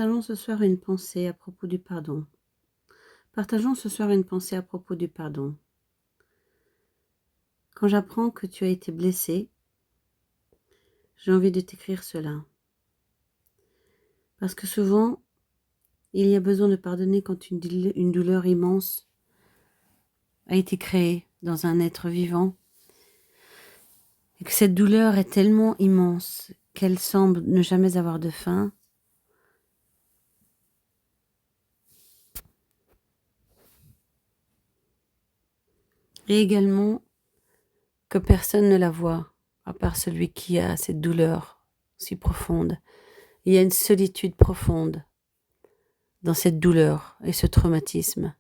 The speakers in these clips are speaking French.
Partageons ce soir une pensée à propos du pardon. Partageons ce soir une pensée à propos du pardon. Quand j'apprends que tu as été blessé, j'ai envie de t'écrire cela. Parce que souvent, il y a besoin de pardonner quand une douleur immense a été créée dans un être vivant et que cette douleur est tellement immense qu'elle semble ne jamais avoir de fin. Et également que personne ne la voit, à part celui qui a cette douleur si profonde. Il y a une solitude profonde dans cette douleur et ce traumatisme.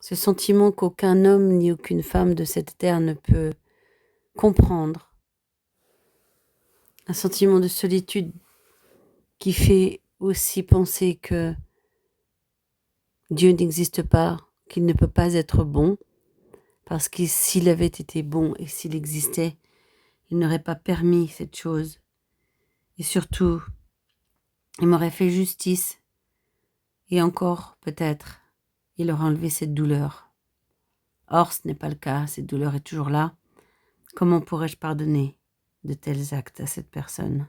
Ce sentiment qu'aucun homme ni aucune femme de cette terre ne peut comprendre. Un sentiment de solitude qui fait aussi penser que Dieu n'existe pas, qu'il ne peut pas être bon, parce que s'il avait été bon et s'il existait, il n'aurait pas permis cette chose. Et surtout, il m'aurait fait justice. Et encore, peut-être, il aurait enlevé cette douleur. Or, ce n'est pas le cas, cette douleur est toujours là. Comment pourrais-je pardonner de tels actes à cette personne?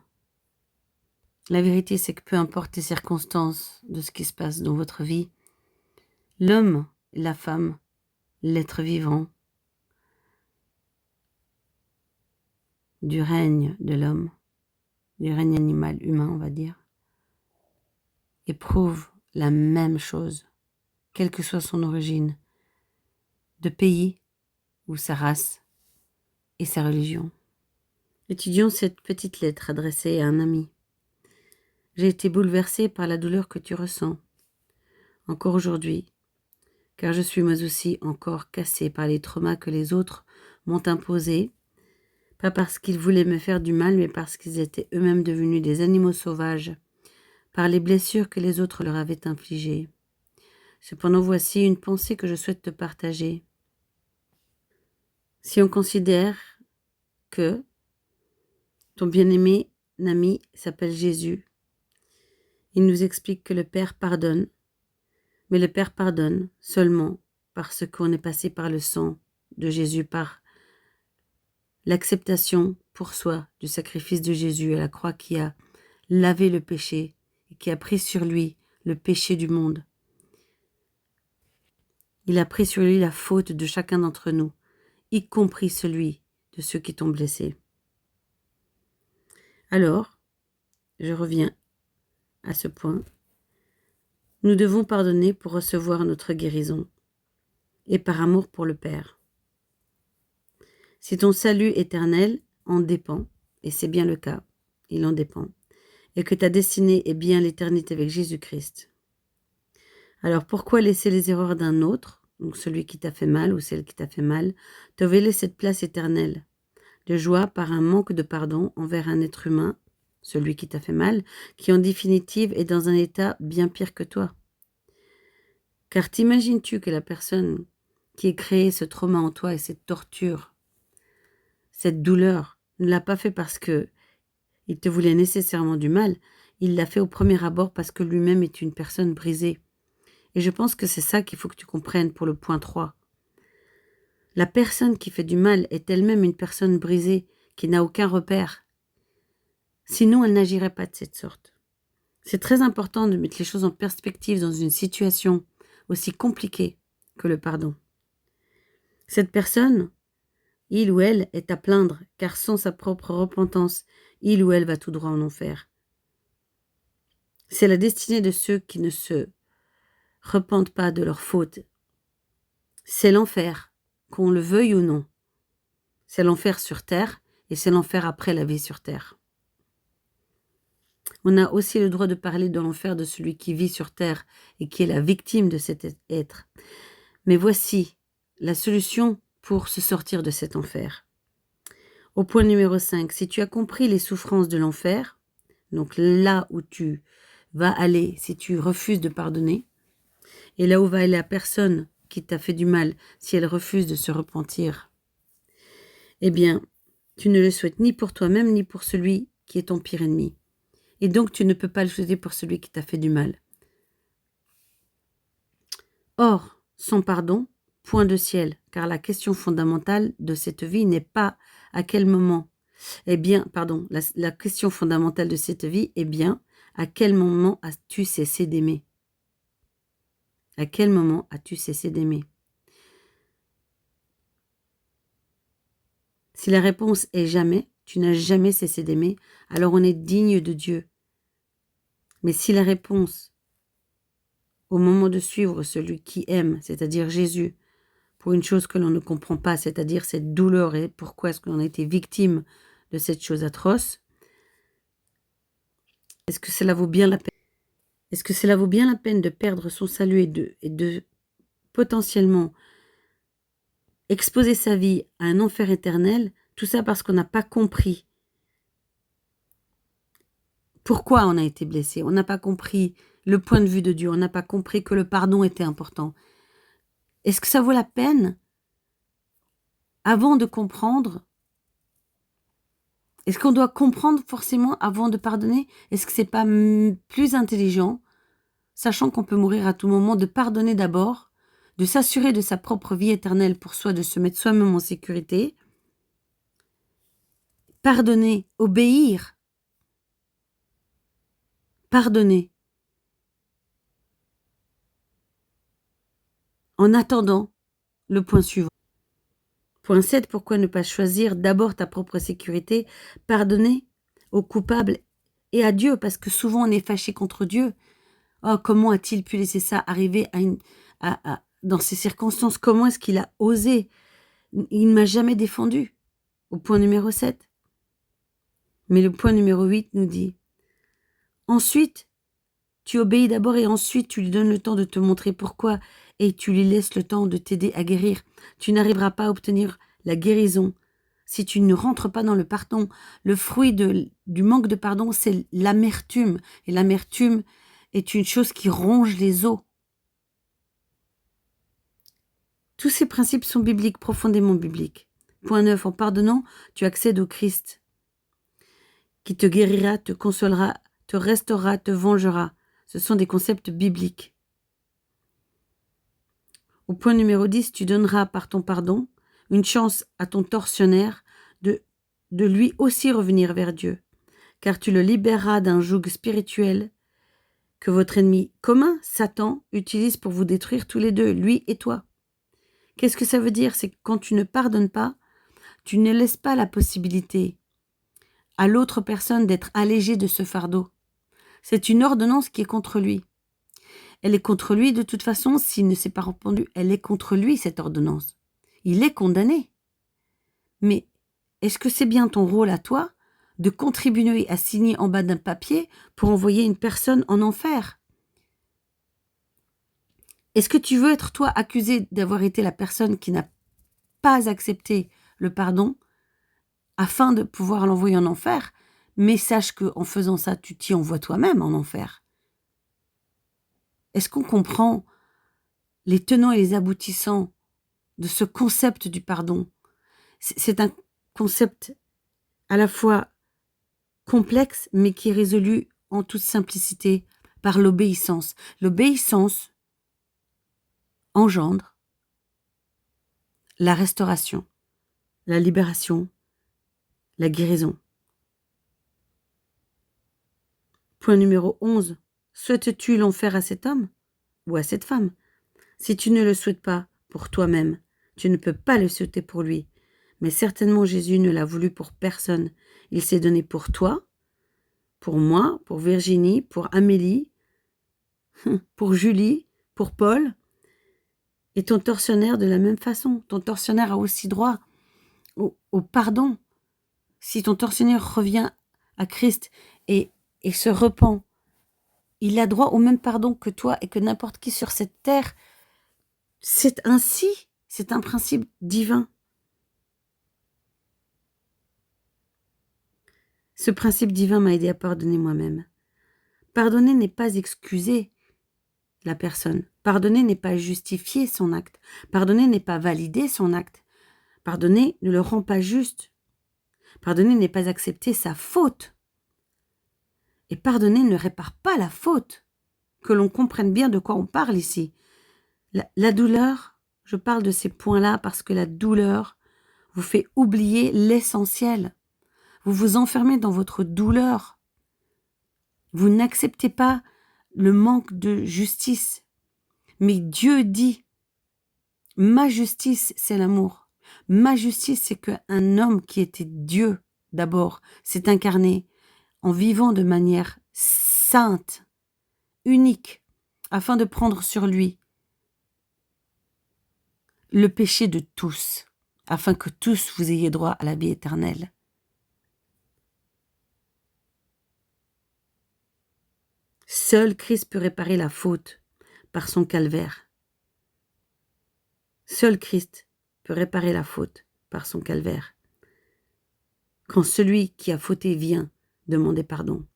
La vérité, c'est que peu importe les circonstances de ce qui se passe dans votre vie, l'homme, la femme, l'être vivant, du règne de l'homme, du règne animal humain, on va dire, éprouve la même chose, quelle que soit son origine, de pays ou sa race et sa religion. Étudions cette petite lettre adressée à un ami. J'ai été bouleversée par la douleur que tu ressens, encore aujourd'hui, car je suis moi aussi encore cassée par les traumas que les autres m'ont imposés, pas parce qu'ils voulaient me faire du mal, mais parce qu'ils étaient eux-mêmes devenus des animaux sauvages, par les blessures que les autres leur avaient infligées. Cependant, voici une pensée que je souhaite te partager. Si on considère que ton bien-aimé ami s'appelle Jésus, il nous explique que le Père pardonne, mais le Père pardonne seulement parce qu'on est passé par le sang de Jésus, par l'acceptation pour soi du sacrifice de Jésus à la croix qui a lavé le péché et qui a pris sur lui le péché du monde. Il a pris sur lui la faute de chacun d'entre nous, y compris celui de ceux qui t'ont blessé. Alors, je reviens à ce point. Nous devons pardonner pour recevoir notre guérison et par amour pour le Père. Si ton salut éternel en dépend, et c'est bien le cas, il en dépend, et que ta destinée est bien l'éternité avec Jésus-Christ, alors pourquoi laisser les erreurs d'un autre, donc celui qui t'a fait mal ou celle qui t'a fait mal, te voler cette place éternelle de joie par un manque de pardon envers un être humain, celui qui t'a fait mal, qui en définitive est dans un état bien pire que toi? Car t'imagines-tu que la personne qui a créé ce trauma en toi et cette torture, cette douleur, ne l'a pas fait parce que il te voulait nécessairement du mal, il l'a fait au premier abord parce que lui-même est une personne brisée. Et je pense que c'est ça qu'il faut que tu comprennes pour le point 3. La personne qui fait du mal est elle-même une personne brisée, qui n'a aucun repère. Sinon, elle n'agirait pas de cette sorte. C'est très important de mettre les choses en perspective dans une situation aussi compliquée que le pardon. Cette personne, il ou elle est à plaindre, car sans sa propre repentance, il ou elle va tout droit en enfer. C'est la destinée de ceux qui ne se repentent pas de leurs fautes. C'est l'enfer, qu'on le veuille ou non. C'est l'enfer sur terre et c'est l'enfer après la vie sur terre. On a aussi le droit de parler de l'enfer de celui qui vit sur terre et qui est la victime de cet être. Mais voici la solution pour se sortir de cet enfer. Au point numéro 5, si tu as compris les souffrances de l'enfer, donc là où tu vas aller si tu refuses de pardonner, et là où va aller la personne qui t'a fait du mal si elle refuse de se repentir, eh bien, tu ne le souhaites ni pour toi-même ni pour celui qui est ton pire ennemi. Et donc, tu ne peux pas le souhaiter pour celui qui t'a fait du mal. Or, sans pardon, point de ciel, car la question fondamentale de cette vie n'est pas à quel moment. La question fondamentale de cette vie est bien à quel moment as-tu cessé d'aimer? À quel moment as-tu cessé d'aimer? Si la réponse est jamais, tu n'as jamais cessé d'aimer, alors on est digne de Dieu. Mais si la réponse, au moment de suivre celui qui aime, c'est-à-dire Jésus, pour une chose que l'on ne comprend pas, c'est-à-dire cette douleur et pourquoi est-ce qu'on a été victime de cette chose atroce, est-ce que cela vaut bien la peine? Est-ce que cela vaut bien la peine de perdre son salut et de potentiellement exposer sa vie à un enfer éternel, tout ça parce qu'on n'a pas compris pourquoi on a été blessé, on n'a pas compris le point de vue de Dieu, on n'a pas compris que le pardon était important. Est-ce que ça vaut la peine, avant de comprendre? Est-ce qu'on doit comprendre forcément avant de pardonner? Est-ce que c'est pas plus intelligent, sachant qu'on peut mourir à tout moment, de pardonner d'abord, de s'assurer de sa propre vie éternelle pour soi, de se mettre soi-même en sécurité, pardonner, obéir, pardonner, en attendant le point suivant. Point 7, pourquoi ne pas choisir d'abord ta propre sécurité, pardonner aux coupables et à Dieu, parce que souvent on est fâché contre Dieu. Oh, comment a-t-il pu laisser ça arriver dans ces circonstances? Comment est-ce qu'il a osé? Il ne m'a jamais défendu. Au point numéro 7. Mais le point numéro 8 nous dit, ensuite, tu obéis d'abord et ensuite tu lui donnes le temps de te montrer pourquoi et tu lui laisses le temps de t'aider à guérir. Tu n'arriveras pas à obtenir la guérison si tu ne rentres pas dans le pardon. Le fruit du manque de pardon, c'est l'amertume. Et l'amertume est une chose qui ronge les os. Tous ces principes sont bibliques, profondément bibliques. Point 9, en pardonnant, tu accèdes au Christ, qui te guérira, te consolera, te restaurera, te vengera. Ce sont des concepts bibliques. Au point numéro 10, tu donneras par ton pardon une chance à ton tortionnaire de lui aussi revenir vers Dieu, car tu le libéreras d'un joug spirituel que votre ennemi commun, Satan, utilise pour vous détruire tous les deux, lui et toi. Qu'est-ce que ça veut dire? C'est que quand tu ne pardonnes pas, tu ne laisses pas la possibilité à l'autre personne d'être allégée de ce fardeau. C'est une ordonnance qui est contre lui. Elle est contre lui de toute façon, s'il ne s'est pas répondu, elle est contre lui, cette ordonnance. Il est condamné. Mais est-ce que c'est bien ton rôle à toi de contribuer à signer en bas d'un papier pour envoyer une personne en enfer? Est-ce que tu veux être toi accusé d'avoir été la personne qui n'a pas accepté le pardon afin de pouvoir l'envoyer en enfer? Mais sache qu'en faisant ça, tu t'y envoies toi-même en enfer. Est-ce qu'on comprend les tenants et les aboutissants de ce concept du pardon? C'est un concept à la fois complexe, mais qui est résolu en toute simplicité par l'obéissance. L'obéissance engendre la restauration, la libération, la guérison. Point numéro 11. Souhaites-tu l'enfer à cet homme ou à cette femme? Si tu ne le souhaites pas pour toi-même, tu ne peux pas le souhaiter pour lui. Mais certainement Jésus ne l'a voulu pour personne. Il s'est donné pour toi, pour moi, pour Virginie, pour Amélie, pour Julie, pour Paul. Et ton tortionnaire de la même façon. Ton tortionnaire a aussi droit au pardon. Si ton tortionnaire revient à Christ et se repent, il a droit au même pardon que toi et que n'importe qui sur cette terre. C'est ainsi, c'est un principe divin. Ce principe divin m'a aidé à pardonner moi-même. Pardonner n'est pas excuser la personne. Pardonner n'est pas justifier son acte. Pardonner n'est pas valider son acte. Pardonner ne le rend pas juste. Pardonner n'est pas accepter sa faute. Et pardonner ne répare pas la faute. Que l'on comprenne bien de quoi on parle ici. La douleur, je parle de ces points-là parce que la douleur vous fait oublier l'essentiel. Vous vous enfermez dans votre douleur. Vous n'acceptez pas le manque de justice. Mais Dieu dit, ma justice, c'est l'amour. Ma justice, c'est qu'un homme qui était Dieu, d'abord, s'est incarné en vivant de manière sainte, unique, afin de prendre sur lui le péché de tous, afin que tous vous ayez droit à la vie éternelle. Seul Christ peut réparer la faute par son calvaire. Seul Christ peut réparer la faute par son calvaire. Quand celui qui a fauté vient demander pardon.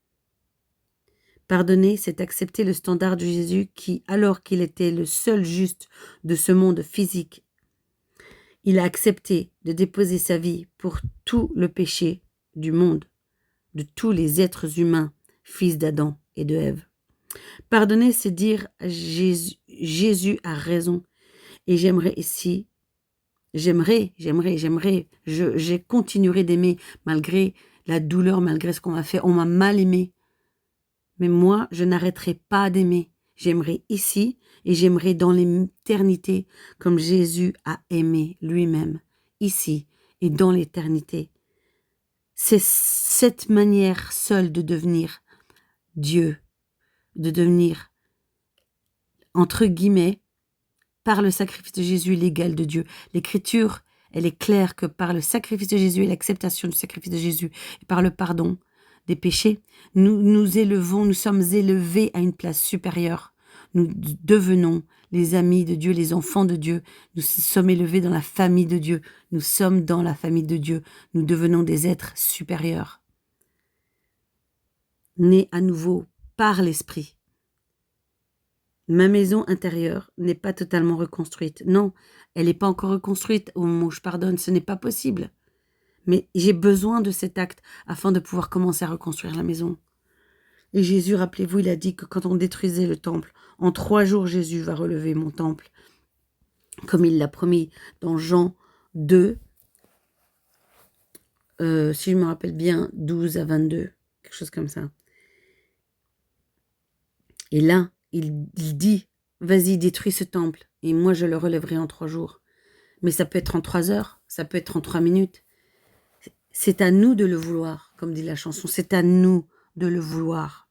Pardonner, c'est accepter le standard de Jésus qui, alors qu'il était le seul juste de ce monde physique, il a accepté de déposer sa vie pour tout le péché du monde, de tous les êtres humains, fils d'Adam et de Ève. Pardonner, c'est dire Jésus a raison. Et je continuerai d'aimer malgré la douleur, malgré ce qu'on m'a fait. On m'a mal aimé. Mais moi, je n'arrêterai pas d'aimer. J'aimerai ici et j'aimerai dans l'éternité comme Jésus a aimé lui-même, ici et dans l'éternité. C'est cette manière seule de devenir Dieu, de devenir, entre guillemets, par le sacrifice de Jésus, l'égal de Dieu. L'Écriture, elle est claire que par le sacrifice de Jésus et l'acceptation du sacrifice de Jésus, et par le pardon des péchés, nous sommes élevés à une place supérieure. Nous devenons les amis de Dieu, les enfants de Dieu. Nous sommes élevés dans la famille de Dieu. Nous sommes dans la famille de Dieu. Nous devenons des êtres supérieurs. Nés à nouveau par l'Esprit. Ma maison intérieure n'est pas totalement reconstruite. Non, elle n'est pas encore reconstruite au moment où je pardonne. Ce n'est pas possible. Mais j'ai besoin de cet acte afin de pouvoir commencer à reconstruire la maison. Et Jésus, rappelez-vous, il a dit que quand on détruisait le temple, en 3 jours, Jésus va relever mon temple. Comme il l'a promis dans Jean 2, si je me rappelle bien, 12 à 22, quelque chose comme ça. Et là, il dit, vas-y, détruis ce temple, et moi je le relèverai en 3 jours. Mais ça peut être en 3 heures, ça peut être en 3 minutes. C'est à nous de le vouloir, comme dit la chanson, c'est à nous de le vouloir.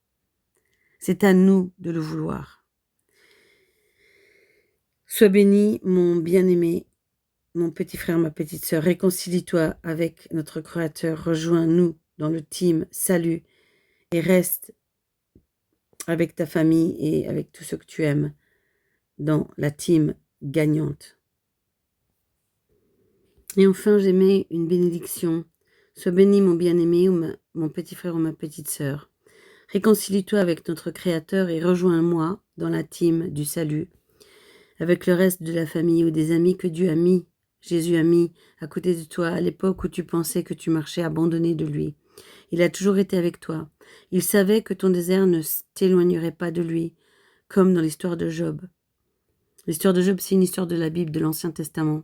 C'est à nous de le vouloir. Sois béni, mon bien-aimé, mon petit frère, ma petite sœur, réconcilie-toi avec notre Créateur, rejoins-nous dans le team Salut et reste avec ta famille et avec tous ceux que tu aimes dans la team gagnante. Et enfin, j'aimais une bénédiction. Sois béni, mon bien-aimé, ou mon petit frère ou ma petite sœur. Réconcilie-toi avec notre Créateur et rejoins-moi dans la team du salut, avec le reste de la famille ou des amis que Jésus a mis à côté de toi à l'époque où tu pensais que tu marchais abandonné de lui. Il a toujours été avec toi. Il savait que ton désert ne t'éloignerait pas de lui, comme dans l'histoire de Job. L'histoire de Job, c'est une histoire de la Bible, de l'Ancien Testament.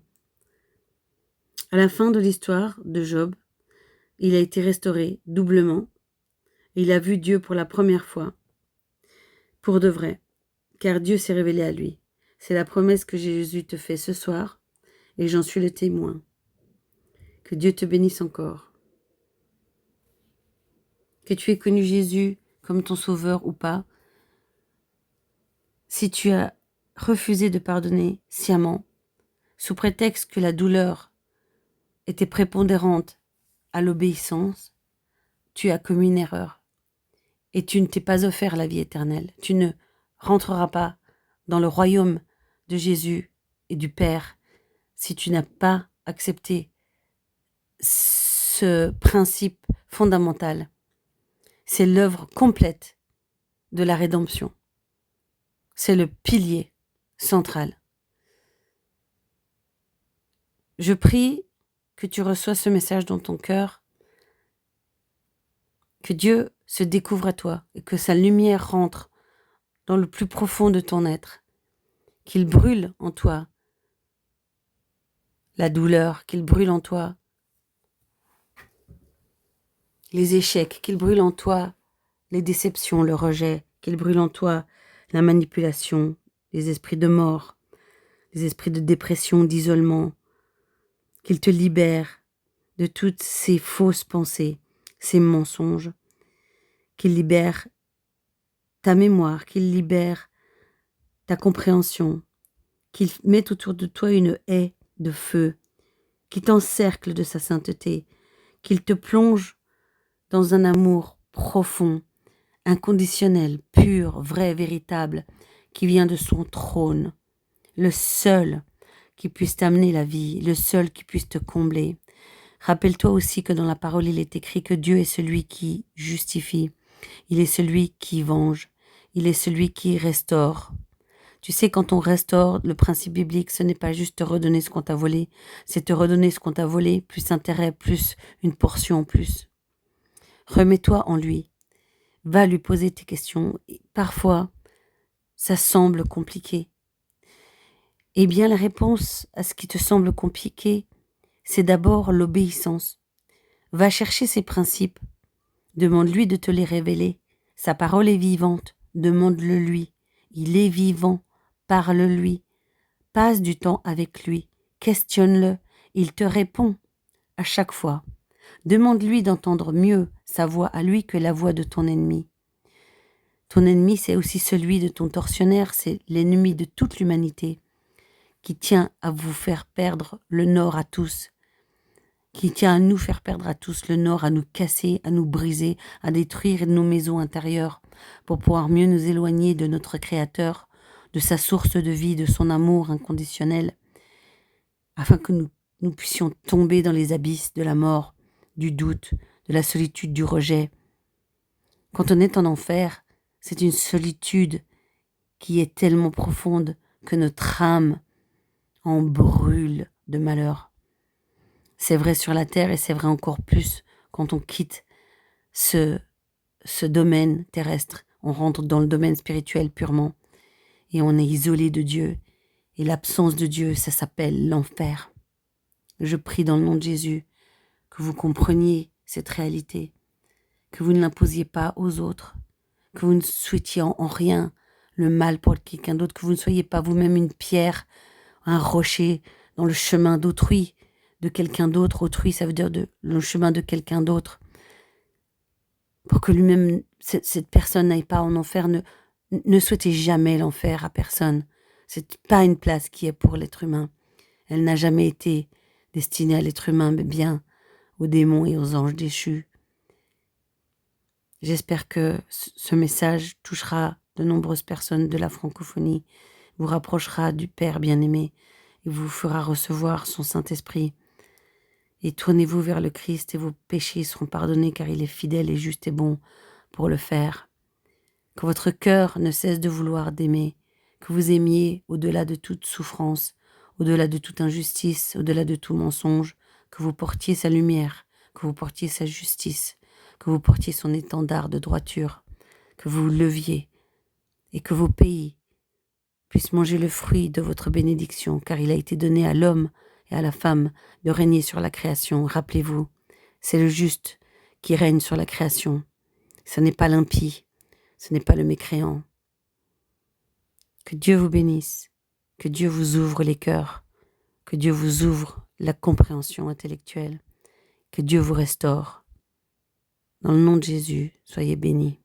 À la fin de l'histoire de Job, il a été restauré doublement. Il a vu Dieu pour la première fois, pour de vrai, car Dieu s'est révélé à lui. C'est la promesse que Jésus te fait ce soir, et j'en suis le témoin. Que Dieu te bénisse encore. Que tu aies connu Jésus comme ton sauveur ou pas, si tu as refusé de pardonner sciemment, sous prétexte que la douleur était prépondérante à l'obéissance, tu as commis une erreur. Et tu ne t'es pas offert la vie éternelle. Tu ne rentreras pas dans le royaume de Jésus et du Père si tu n'as pas accepté ce principe fondamental. C'est l'œuvre complète de la rédemption. C'est le pilier central. Je prie que tu reçois ce message dans ton cœur, Que Dieu se découvre à toi et que sa lumière rentre dans le plus profond de ton être. Qu'il brûle en toi la douleur, qu'il brûle en toi les échecs, qu'il brûle en toi les déceptions, le rejet, qu'il brûle en toi la manipulation, les esprits de mort, les esprits de dépression, d'isolement, qu'il te libère de toutes ces fausses pensées, ces mensonges, qu'il libère ta mémoire, qu'il libère ta compréhension, qu'il mette autour de toi une haie de feu, qui t'encercle de sa sainteté, qu'il te plonge dans un amour profond, inconditionnel, pur, vrai, véritable, qui vient de son trône, le seul qui puisse t'amener la vie, le seul qui puisse te combler. Rappelle-toi aussi que dans la parole, il est écrit que Dieu est celui qui justifie, il est celui qui venge, il est celui qui restaure. Tu sais, quand on restaure, le principe biblique, ce n'est pas juste te redonner ce qu'on t'a volé, c'est te redonner ce qu'on t'a volé, plus intérêt, plus une portion en plus. Remets-toi en lui, va lui poser tes questions. Parfois, ça semble compliqué. Eh bien, la réponse à ce qui te semble compliqué, c'est d'abord l'obéissance. Va chercher ses principes, demande-lui de te les révéler. Sa parole est vivante, demande-le lui. Il est vivant, parle-lui. Passe du temps avec lui, questionne-le, il te répond à chaque fois. Demande-lui d'entendre mieux sa voix à lui que la voix de ton ennemi. Ton ennemi, c'est aussi celui de ton tortionnaire, c'est l'ennemi de toute l'humanité qui tient à vous faire perdre le nord à tous, qui tient à nous faire perdre à tous le nord, à nous casser, à nous briser, à détruire nos maisons intérieures pour pouvoir mieux nous éloigner de notre Créateur, de sa source de vie, de son amour inconditionnel, afin que nous puissions tomber dans les abysses de la mort, du doute, de la solitude, du rejet. Quand on est en enfer, c'est une solitude qui est tellement profonde que notre âme en brûle de malheur. C'est vrai sur la terre et c'est vrai encore plus quand on quitte ce domaine terrestre. On rentre dans le domaine spirituel purement et on est isolé de Dieu. Et l'absence de Dieu, ça s'appelle l'enfer. Je prie dans le nom de Jésus que vous compreniez cette réalité, que vous ne l'imposiez pas aux autres, que vous ne souhaitiez en rien le mal pour quelqu'un d'autre, que vous ne soyez pas vous-même une pierre, un rocher dans le chemin d'autrui, de quelqu'un d'autre. Autrui, ça veut dire le chemin de quelqu'un d'autre. Pour que lui-même, cette personne n'aille pas en enfer, ne souhaitez jamais l'enfer à personne. C'est pas une place qui est pour l'être humain. Elle n'a jamais été destinée à l'être humain, mais bien aux démons et aux anges déchus. J'espère que ce message touchera de nombreuses personnes de la francophonie, vous rapprochera du Père bien-aimé et vous fera recevoir son Saint-Esprit. Et tournez-vous vers le Christ et vos péchés seront pardonnés car il est fidèle et juste et bon pour le faire. Que votre cœur ne cesse de vouloir d'aimer, que vous aimiez au-delà de toute souffrance, au-delà de toute injustice, au-delà de tout mensonge, que vous portiez sa lumière, que vous portiez sa justice, que vous portiez son étendard de droiture, que vous leviez et que vos pays puissent manger le fruit de votre bénédiction, car il a été donné à l'homme et à la femme de régner sur la création. Rappelez-vous, c'est le juste qui règne sur la création. Ce n'est pas l'impie, ce n'est pas le mécréant. Que Dieu vous bénisse, que Dieu vous ouvre les cœurs, que Dieu vous ouvre la compréhension intellectuelle, que Dieu vous restaure. Dans le nom de Jésus, soyez bénis.